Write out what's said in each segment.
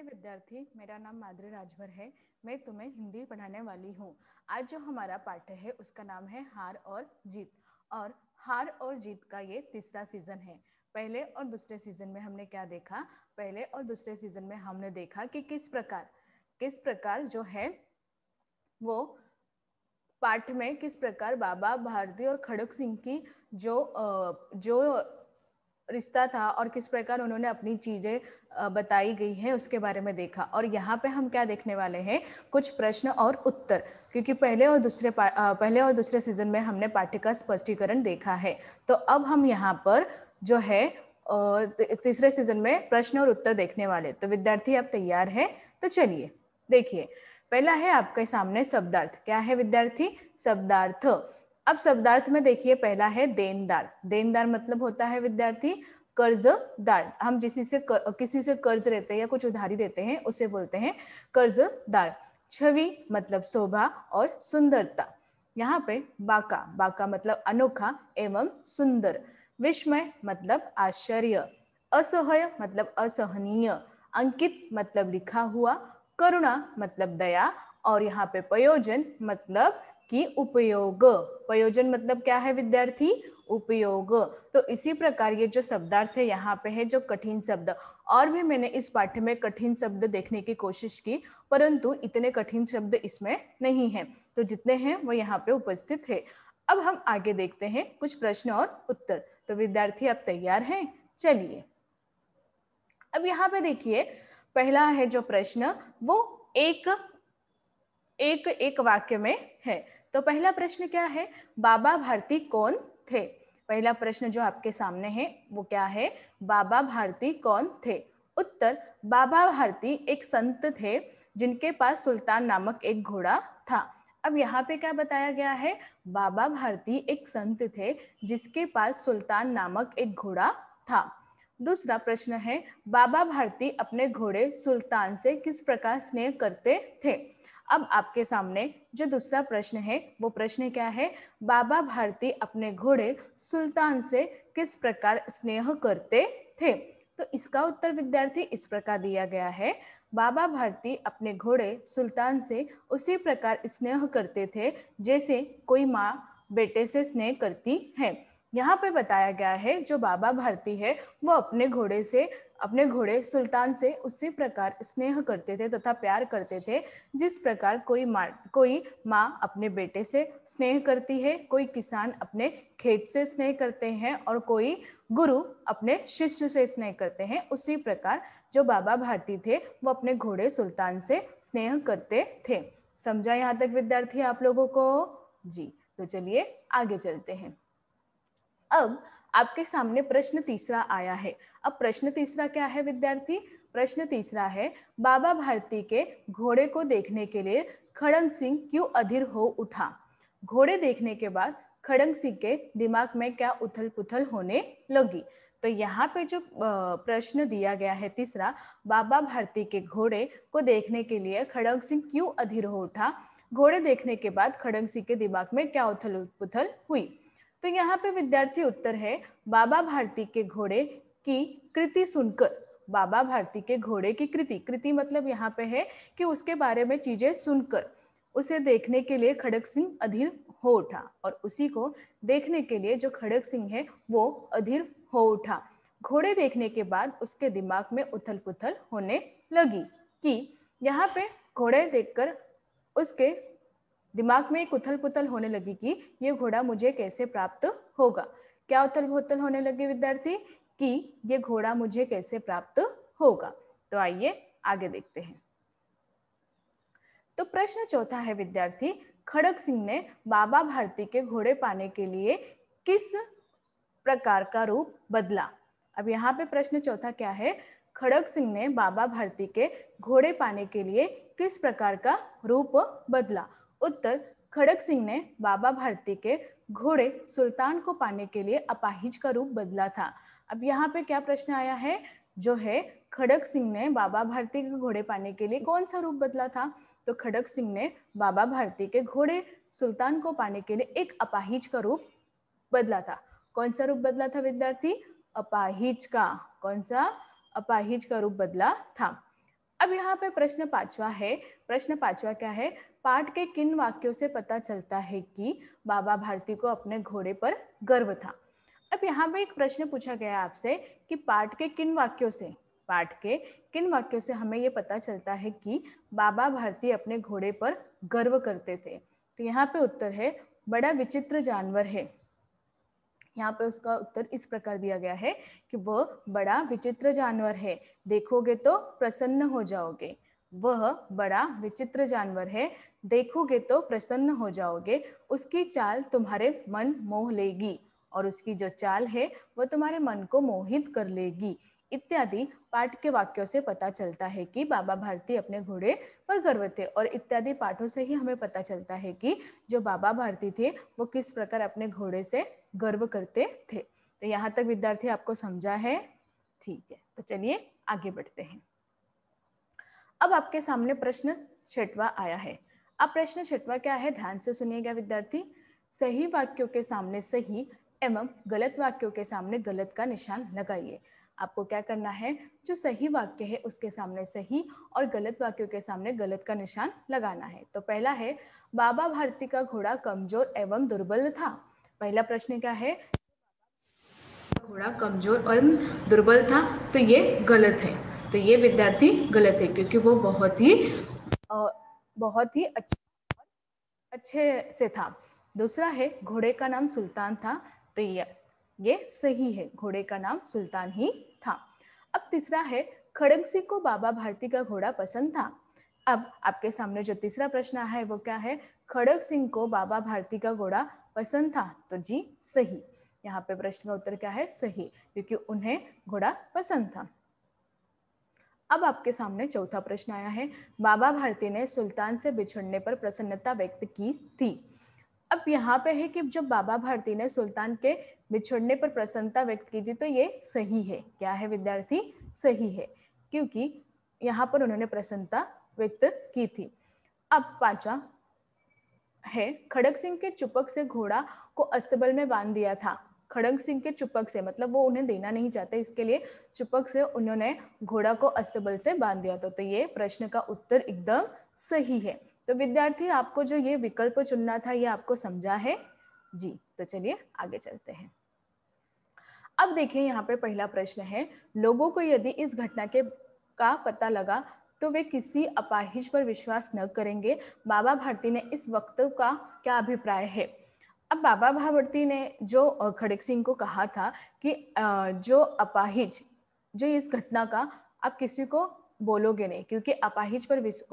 नमस्ते विद्यार्थी, मेरा नाम माधुरी राजभर है। मैं तुम्हें हिंदी पढ़ाने वाली हूँ। आज जो हमारा पाठ है उसका नाम है हार और जीत। और हार और जीत का ये तीसरा सीजन है। पहले और दूसरे सीजन में हमने क्या देखा? पहले और दूसरे सीजन में हमने देखा कि किस प्रकार जो है वो पाठ में किस प्रकार बाबा भारती और खड़क सिंह की जो रिश्ता था और किस प्रकार उन्होंने अपनी चीजें बताई गई हैं उसके बारे में देखा। और यहाँ पे हम क्या देखने वाले हैं? कुछ प्रश्न और उत्तर, क्योंकि पहले और दूसरे सीजन में हमने पाठ्य का स्पष्टीकरण देखा है। तो अब हम यहाँ पर जो है तीसरे सीजन में प्रश्न और उत्तर देखने वाले। तो विद्यार्थी आप तैयार है? तो चलिए देखिए, पहला है आपके सामने शब्दार्थ। क्या है विद्यार्थी? शब्दार्थ। अब शब्दार्थ में देखिए, पहला है देनदार। देनदार मतलब होता है विद्यार्थी कर्जदार। हम किसी से कर्ज लेते हैं या कुछ उधारी देते हैं, उसे बोलते हैं कर्जदार। छवि मतलब शोभा और सुंदरता। यहाँ पे बाका, बाका मतलब अनोखा एवं सुंदर। विस्मय मतलब आश्चर्य। असह्य मतलब असहनीय। अंकित मतलब लिखा हुआ। करुणा मतलब दया। और यहाँ पे प्रयोजन मतलब कि उपयोग। प्रयोजन मतलब क्या है विद्यार्थी? उपयोग। तो इसी प्रकार ये जो शब्दार्थ है यहाँ पे है जो कठिन शब्द। और भी मैंने इस पाठ्य में कठिन शब्द देखने की कोशिश की, परंतु इतने कठिन शब्द इसमें नहीं है। तो जितने हैं वो यहाँ पे उपस्थित है। अब हम आगे देखते हैं कुछ प्रश्न और उत्तर। तो विद्यार्थी आप तैयार हैं? चलिए, अब यहाँ पे देखिए, पहला है जो प्रश्न वो एक वाक्य में है। तो पहला प्रश्न क्या है? बाबा भारती कौन थे? पहला प्रश्न जो आपके सामने है वो क्या है? बाबा भारती कौन थे? उत्तर, बाबा भारती एक संत थे जिनके पास सुल्तान नामक एक घोड़ा था। अब यहाँ पे क्या बताया गया है? बाबा भारती एक संत थे जिसके पास सुल्तान नामक एक घोड़ा था। दूसरा प्रश्न है, बाबा भारती अपने घोड़े सुल्तान से किस प्रकार स्नेह करते थे? अब आपके सामने जो दूसरा प्रश्न है वो प्रश्न क्या है? बाबा भारती अपने घोड़े सुल्तान से किस प्रकार स्नेह करते थे? तो इसका उत्तर विद्यार्थी इस प्रकार दिया गया है, बाबा भारती अपने घोड़े सुल्तान से उसी प्रकार स्नेह करते थे जैसे कोई माँ बेटे से स्नेह करती है। यहाँ पे बताया गया है जो बाबा भारती है वो अपने घोड़े सुल्तान से उसी प्रकार स्नेह करते थे तथा प्यार करते थे जिस प्रकार कोई माँ अपने बेटे से स्नेह करती है, कोई किसान अपने खेत से स्नेह करते हैं और कोई गुरु अपने शिष्य से स्नेह करते हैं। उसी प्रकार जो बाबा भारती थे वो अपने घोड़े सुल्तान से स्नेह करते थे। समझा यहाँ तक विद्यार्थी आप लोगों को? जी, तो चलिए आगे चलते हैं। अब आपके सामने प्रश्न तीसरा आया है। अब प्रश्न तीसरा क्या है विद्यार्थी? प्रश्न तीसरा है, बाबा भारती के घोड़े को देखने के लिए खड़ंग सिंह क्यों अधीर हो उठा? घोड़े देखने के बाद खड़ंग सिंह के दिमाग में क्या उथल पुथल होने लगी? तो यहाँ पे जो प्रश्न दिया गया है तीसरा, बाबा भारती के घोड़े को देखने के लिए खड़ंग सिंह क्यों अधीर हो उठा? घोड़े देखने के बाद खड़ंग सिंह के दिमाग में क्या उथल पुथल हुई? तो यहाँ पे विद्यार्थी उत्तर है, बाबा भारती के घोड़े की कृति सुनकर। बाबा भारती के घोड़े की कृति मतलब यहाँ पे है कि उसके बारे में चीजें सुनकर उसे देखने के लिए खड़ग सिंह अधीर हो उठा, और उसी को देखने के लिए जो खड़ग सिंह है वो अधीर हो उठा। घोड़े देखने के बाद उसके दिमाग में उथल पुथल होने लगी कि यहाँ पे घोड़े देखकर उसके दिमाग में एक उथल पुथल होने लगी कि ये घोड़ा मुझे कैसे प्राप्त होगा। क्या उथल पुथल होने लगी विद्यार्थी? कि ये घोड़ा मुझे कैसे प्राप्त होगा। तो आइए आगे देखते हैं। तो प्रश्न चौथा है विद्यार्थी, खड़ग सिंह ने बाबा भारती के घोड़े पाने के लिए किस प्रकार का रूप बदला? अब यहाँ पे प्रश्न चौथा क्या है? खड़ग सिंह ने बाबा भारती के घोड़े पाने के लिए किस प्रकार का रूप बदला? उत्तर, खड़ग सिंह ने बाबा भारती के घोड़े सुल्तान को पाने के लिए अपाहिज का रूप बदला था। अब यहाँ पे क्या प्रश्न आया है? जो है खड़ग सिंह ने बाबा भारती के घोड़े पाने के लिए कौन सा रूप बदला था? तो खड़ग सिंह ने बाबा भारती के घोड़े सुल्तान को पाने के लिए एक अपाहिज का रूप बदला था। कौन सा रूप बदला था विद्यार्थी? अपाहिज का। कौन सा? अपाहिज का रूप बदला था। अब यहाँ पे प्रश्न पांचवा है। प्रश्न पांचवा क्या है? पाठ के किन वाक्यों से पता चलता है कि बाबा भारती को अपने घोड़े पर गर्व था? अब यहाँ पे एक प्रश्न पूछा गया है आपसे कि पाठ के किन वाक्यों से, पाठ के किन वाक्यों से हमें ये पता चलता है कि बाबा भारती अपने घोड़े पर गर्व करते थे? तो यहाँ पे उत्तर है बड़ा विचित्र जानवर है। यहाँ पे उसका उत्तर इस प्रकार दिया गया है कि वह बड़ा विचित्र जानवर है, देखोगे तो प्रसन्न हो जाओगे। वह बड़ा विचित्र जानवर है, देखोगे तो प्रसन्न हो जाओगे। उसकी चाल तुम्हारे मन मोह लेगी, और उसकी जो चाल है वह तुम्हारे मन को मोहित कर लेगी। इत्यादि पाठ के वाक्यों से पता चलता है कि बाबा भारती अपने घोड़े पर गर्व थे। और इत्यादि पाठों से ही हमें पता चलता है कि जो बाबा भारती थे वो किस प्रकार अपने घोड़े से गर्व करते थे। तो यहाँ तक विद्यार्थी आपको समझा है? ठीक है, तो चलिए आगे बढ़ते हैं। अब आपके सामने प्रश्न छठवां आया है। अब प्रश्न छठवां क्या है, ध्यान से सुनिएगा विद्यार्थी। सही वाक्यों के सामने सही एवं गलत वाक्यों के सामने गलत का निशान लगाइए। आपको क्या करना है, जो सही वाक्य है उसके सामने सही और गलत वाक्यों के सामने गलत का निशान लगाना है। तो पहला है, बाबा भारती का घोड़ा कमजोर एवं दुर्बल था। पहला प्रश्न क्या है, घोड़ा कमजोर और दुर्बल था, तो ये गलत है। तो ये विद्यार्थी गलत है, क्योंकि वो बहुत ही अच्छे से था। दूसरा है, घोड़े का नाम सुल्तान था। तो यस, ये सही है, घोड़े का नाम सुल्तान ही था। अब तीसरा है, खड़ग सिंह को बाबा भारती का घोड़ा पसंद था। अब आपके सामने जो तीसरा प्रश्न है वो क्या है, खड़ग सिंह को बाबा भारती का घोड़ा पसंद था। तो जी सही, यहाँ पे प्रश्न का उत्तर क्या है, सही, क्योंकि उन्हें घोड़ा पसंद था। अब आपके सामने चौथा प्रश्न आया है, बाबा भारती ने सुल्तान से बिछड़ने पर प्रसन्नता व्यक्त की थी। अब यहाँ पे है कि जब बाबा भारती ने सुल्तान के बिछड़ने पर प्रसन्नता व्यक्त की थी, तो ये सही है। क्या है विद्यार्थी, सही है, क्योंकि यहाँ पर उन्होंने प्रसन्नता व्यक्त की थी। अब पांचवा है, खड़ग सिंह के चुपक से घोड़ा को अस्तबल में बांध दिया था। खड़ग सिंह के चुपक से मतलब वो उन्हें देना नहीं चाहते, इसके लिए चुपक से उन्होंने घोड़ा को अस्तबल से बांध दिया। तो ये प्रश्न का उत्तर एकदम सही है। तो विद्यार्थी आपको जो ये विकल्प चुनना था ये आपको समझा है जी। तो चलिए आगे चलते हैं। अब देखिए यहाँ पे पहला प्रश्न है, लोगों को यदि इस घटना का पता लगा तो वे किसी अपाहिज पर विश्वास न करेंगे। बाबा भारती ने इस वक्तव्य का क्या अभिप्राय है? अब बाबा भारती ने जो खड़ग सिंह को कहा था कि जो अपाहिज, जो इस घटना का आप किसी को बोलोगे नहीं, क्योंकि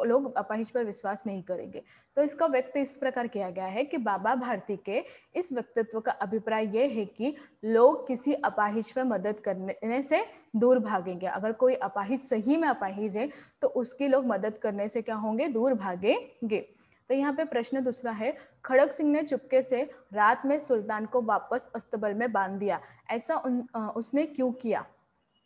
लोग अपाहिज पर विश्वास नहीं करेंगे। तो इसका व्यक्त इस प्रकार किया गया है कि बाबा भारती के इस व्यक्तित्व का अभिप्राय यह है कि लोग किसी अपाहिज पर मदद करने से दूर भागेंगे। अगर कोई अपाहिज सही में अपाहिज है तो उसकी लोग मदद करने से क्या होंगे, दूर भागेंगे। तो यहाँ पे प्रश्न दूसरा है, खड़ग सिंह ने चुपके से रात में सुल्तान को वापस अस्तबल में बांध दिया, ऐसा उसने क्यों किया?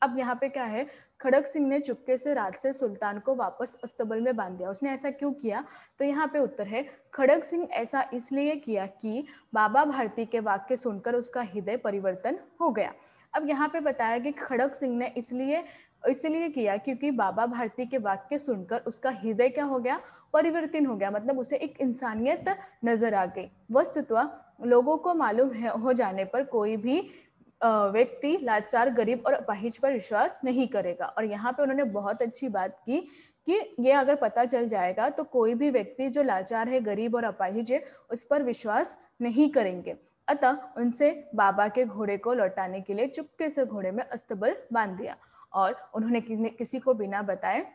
अब यहाँ पे क्या है, खड़ग सिंह ने चुपके से रात से सुल्तान को वापस अस्तबल में बांध दिया, उसने ऐसा क्यों किया? तो यहाँ पे उत्तर है, खड़ग सिंह ऐसा इसलिए किया कि बाबा भारती के वाक्य सुनकर उसका हृदय परिवर्तन हो गया। अब यहाँ पे बताया कि खड़ग सिंह ने इसलिए किया क्योंकि बाबा भारती के वाक्य सुनकर उसका हृदय क्या हो गया, परिवर्तन हो गया, मतलब उसे एक इंसानियत नजर आ गई। वस्तुतः लोगों को मालूम हो जाने पर कोई भी व्यक्ति लाचार, गरीब और अपाहिज पर विश्वास नहीं करेगा। और यहाँ पे उन्होंने बहुत अच्छी बात की कि ये अगर पता चल जाएगा तो कोई भी व्यक्ति जो लाचार है, गरीब और अपाहिज है, उस पर विश्वास नहीं करेंगे। अतः उनसे बाबा के घोड़े को लौटाने के लिए चुपके से घोड़े में अस्तबल बांध दिया, और उन्होंने किसी को बिना बताए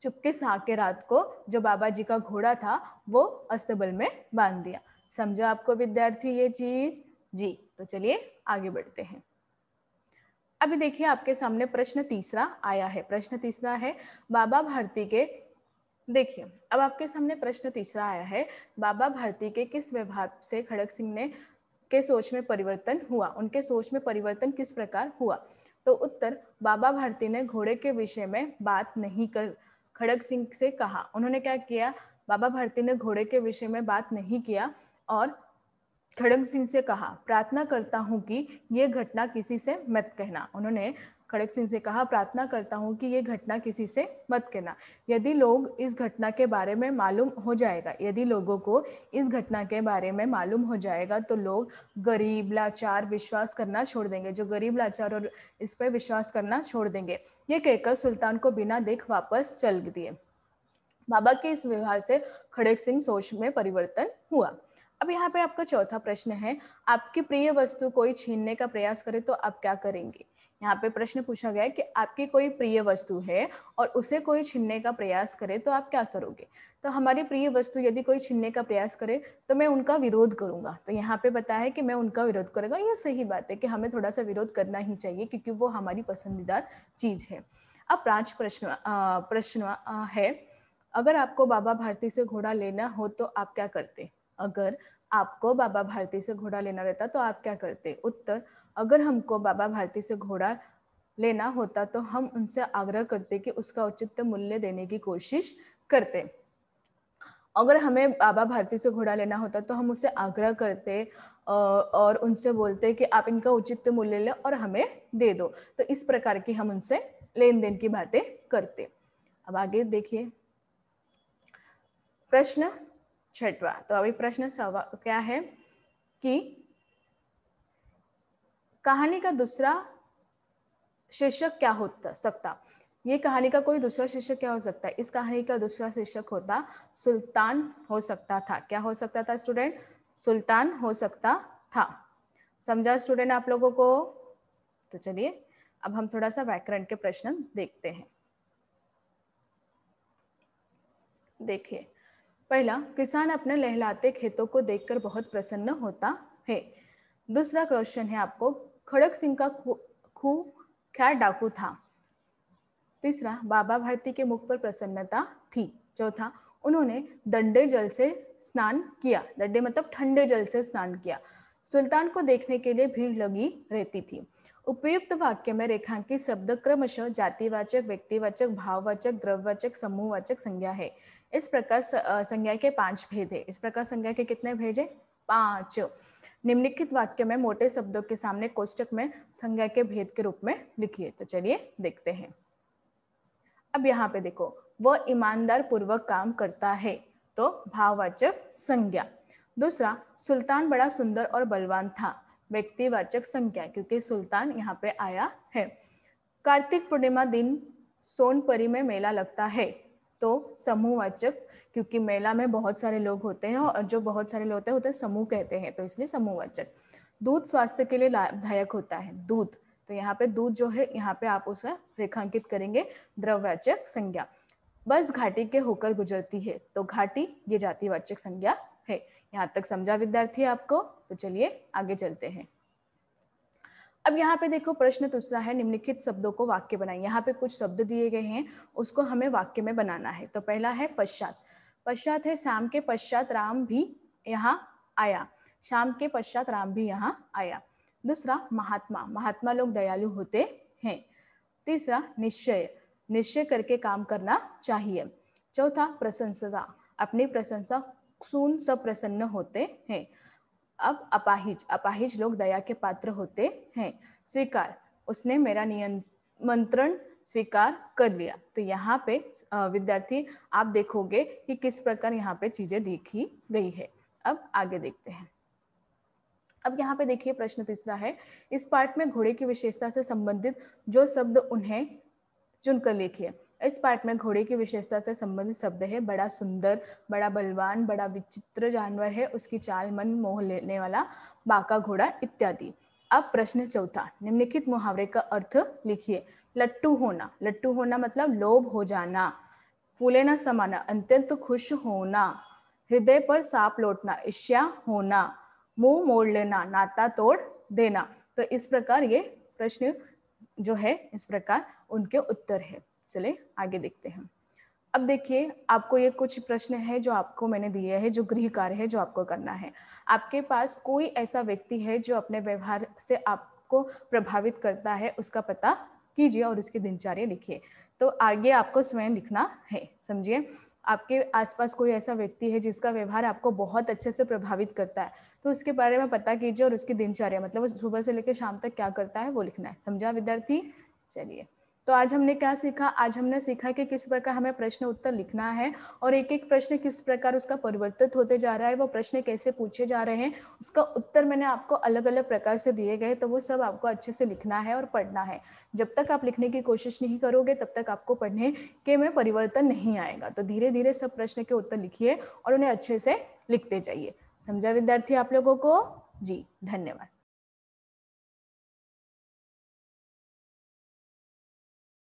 चुपके से आके रात को जो बाबा जी का घोड़ा था वो अस्तबल में बांध दिया। समझा आपको विद्यार्थी ये चीज जी? तो चलिए आगे बढ़ते हैं। अभी देखिए आपके सामने प्रश्न तीसरा आया है। प्रश्न तीसरा है, बाबा भारती के, देखिए अब आपके सामने प्रश्न तीसरा आया है, बाबा भारती के किस व्यवहार से खड़ग सिंह ने के सोच में परिवर्तन हुआ, उनके सोच में परिवर्तन किस प्रकार हुआ? तो उत्तर, बाबा भारती ने घोड़े के विषय में बात नहीं कर खड़ग सिंह से कहा। उन्होंने क्या किया, बाबा भारती ने घोड़े के विषय में बात नहीं किया और खड़ग सिंह से कहा, प्रार्थना करता हूं कि ये घटना किसी से मत कहना। उन्होंने खड़क सिंह से कहा, प्रार्थना करता हूँ कि ये घटना किसी से मत कहना। यदि लोग इस घटना के बारे में मालूम हो जाएगा, यदि लोगों को इस घटना के बारे में मालूम हो जाएगा तो लोग गरीब लाचार विश्वास करना छोड़ देंगे, जो गरीब लाचार और इस पर विश्वास करना छोड़ देंगे। ये कहकर सुल्तान को बिना देख वापस चल दिए। बाबा के इस व्यवहार से खड़क सिंह सोच में परिवर्तन हुआ। अब यहाँ पे आपका चौथा प्रश्न है, आपकी प्रिय वस्तु कोई छीनने का प्रयास करे तो आप क्या करेंगे। यहाँ पे प्रश्न पूछा गया है कि आपकी कोई प्रिय वस्तु है और उसे कोई छीनने का प्रयास करे तो आप क्या करोगे। तो हमारी प्रिय वस्तु यदि कोई छीनने का प्रयास करे तो मैं उनका विरोध करूंगा। तो यहाँ पे बताया है कि मैं उनका विरोध करूंगा। ये सही बात है कि हमें थोड़ा सा विरोध करना ही चाहिए क्योंकि वो हमारी पसंदीदा चीज है। अब पांच प्रश्न है, अगर आपको बाबा भारती से घोड़ा लेना हो तो आप क्या करते। अगर आपको बाबा भारती से घोड़ा लेना रहता तो आप क्या करते। उत्तर, अगर हमको बाबा भारती से घोड़ा लेना होता तो हम उनसे आग्रह करते कि उसका उचित मूल्य देने की कोशिश करते। अगर हमें बाबा भारती से घोड़ा लेना होता तो हम उससे आग्रह करते और उनसे बोलते कि आप इनका उचित मूल्य ले और हमें दे दो। तो इस प्रकार की हम उनसे लेन देन की बातें करते। अब आगे देखिए प्रश्न छठवा। तो अभी प्रश्न क्या है कि कहानी का दूसरा शीर्षक क्या हो सकता। ये कहानी का कोई दूसरा शीर्षक क्या हो सकता है। इस कहानी का दूसरा शीर्षक होता सुल्तान हो सकता था। क्या हो सकता था स्टूडेंट, सुल्तान हो सकता था। समझा स्टूडेंट आप लोगों को। तो चलिए अब हम थोड़ा सा व्याकरण के प्रश्न देखते हैं। देखिए पहला, किसान अपने लहलाते खेतों को देखकर बहुत प्रसन्न होता है। दूसरा क्वेश्चन है आपको, खड़क सिंह का खूह क्या डाकू था। तीसरा, बाबा भारती के मुख पर प्रसन्नता थी। चौथा, उन्होंने दंडे जल से स्नान किया। दंडे मतलब ठंडे जल से स्नान किया। सुल्तान को देखने के लिए भीड़ लगी रहती थी। उपयुक्त वाक्य में रेखांकित शब्द क्रमशः जातिवाचक, व्यक्तिवाचक, भाववाचक, द्रव्यवाचक, समूहवाचक संज्ञा है। इस प्रकार संज्ञा के 5 भेद है। इस प्रकार संज्ञा के कितने भेद है, 5। निम्नलिखित वाक्य में मोटे शब्दों के सामने कोष्टक में संज्ञा के भेद के रूप में लिखिए। तो चलिए देखते हैं। अब यहाँ पे देखो, वह ईमानदार पूर्वक काम करता है, तो भाववाचक संज्ञा। दूसरा, सुल्तान बड़ा सुंदर और बलवान था, व्यक्तिवाचक संज्ञा, क्योंकि सुल्तान यहाँ पे आया है। कार्तिक पूर्णिमा दिन सोनपरी में मेला लगता है, तो समूहवाचक, क्योंकि मेला में बहुत सारे लोग होते हैं और जो बहुत सारे लोग होते हैं समूह कहते हैं, तो इसलिए समूहवाचक। दूध स्वास्थ्य के लिए लाभदायक होता है, दूध। तो यहाँ पे दूध जो है यहाँ पे आप उसे रेखांकित करेंगे, द्रव्यवाचक संज्ञा। बस घाटी के होकर गुजरती है, तो घाटी ये जातिवाचक संज्ञा है। यहाँ तक समझा विद्यार्थी आपको। तो चलिए आगे चलते हैं। अब यहाँ पे देखो प्रश्न दूसरा है, निम्नलिखित शब्दों को वाक्य बनाएं। यहाँ पे कुछ शब्द दिए गए हैं, उसको हमें वाक्य में बनाना है। तो पहला है पश्चात। पश्चात है शाम के पश्चात राम भी यहाँ आया। शाम के पश्चात राम भी यहाँ आया। दूसरा महात्मा, महात्मा लोग दयालु होते हैं। तीसरा निश्चय, निश्चय करके काम करना चाहिए। चौथा प्रशंसा, अपनी प्रशंसा सुन सब प्रसन्न होते हैं। अब अपाहिज, अपाहिज लोग दया के पात्र होते हैं। स्वीकार, उसने मेरा निमंत्रण स्वीकार कर लिया। तो यहाँ पे विद्यार्थी आप देखोगे कि किस प्रकार यहाँ पे चीजें देखी गई है। अब आगे देखते हैं। अब यहाँ पे देखिए प्रश्न तीसरा है, इस पाठ में घोड़े की विशेषता से संबंधित जो शब्द उन्हें चुनकर लिखिए। इस पाठ में घोड़े की विशेषता से संबंधित शब्द है बड़ा सुंदर, बड़ा बलवान, बड़ा विचित्र जानवर है, उसकी चाल मन मोह लेने वाला, बाका घोड़ा इत्यादि। अब प्रश्न चौथा, निम्नलिखित मुहावरे का अर्थ लिखिए। लट्टू होना, लट्टू होना मतलब लोभ हो जाना। फूले न समाना, अत्यंत खुश होना। हृदय पर सांप लौटना, ईर्ष्या होना। मुंह मोड़ लेना, नाता तोड़ देना। तो इस प्रकार ये प्रश्न जो है इस प्रकार उनके उत्तर है। चले आगे देखते हैं। अब देखिए आपको ये कुछ प्रश्न है जो आपको मैंने दिए हैं, जो गृह कार्य है जो आपको करना है। आपके पास कोई ऐसा व्यक्ति है जो अपने व्यवहार से आपको प्रभावित करता है, उसका पता कीजिए और उसकी दिनचर्या लिखिए। तो आगे आपको स्वयं लिखना है, समझिए। आपके आसपास कोई ऐसा व्यक्ति है जिसका व्यवहार आपको बहुत अच्छे से प्रभावित करता है, तो उसके बारे में पता कीजिए और उसकी दिनचर्या मतलब सुबह से लेकर शाम तक क्या करता है वो लिखना है। समझा विद्यार्थी। चलिए, तो आज हमने क्या सीखा? आज हमने सीखा कि किस प्रकार हमें प्रश्न उत्तर लिखना है और एक एक प्रश्न किस प्रकार उसका परिवर्तित होते जा रहा है, वो प्रश्न कैसे पूछे जा रहे हैं, उसका उत्तर मैंने आपको अलग अलग प्रकार से दिए गए, तो वो सब आपको अच्छे से लिखना है और पढ़ना है। जब तक आप लिखने की कोशिश नहीं करोगे तब तक आपको पढ़ने के में परिवर्तन नहीं आएगा। तो धीरे धीरे सब प्रश्न के उत्तर लिखिए और उन्हें अच्छे से लिखते जाइए। समझा विद्यार्थी आप लोगों को? जी धन्यवाद।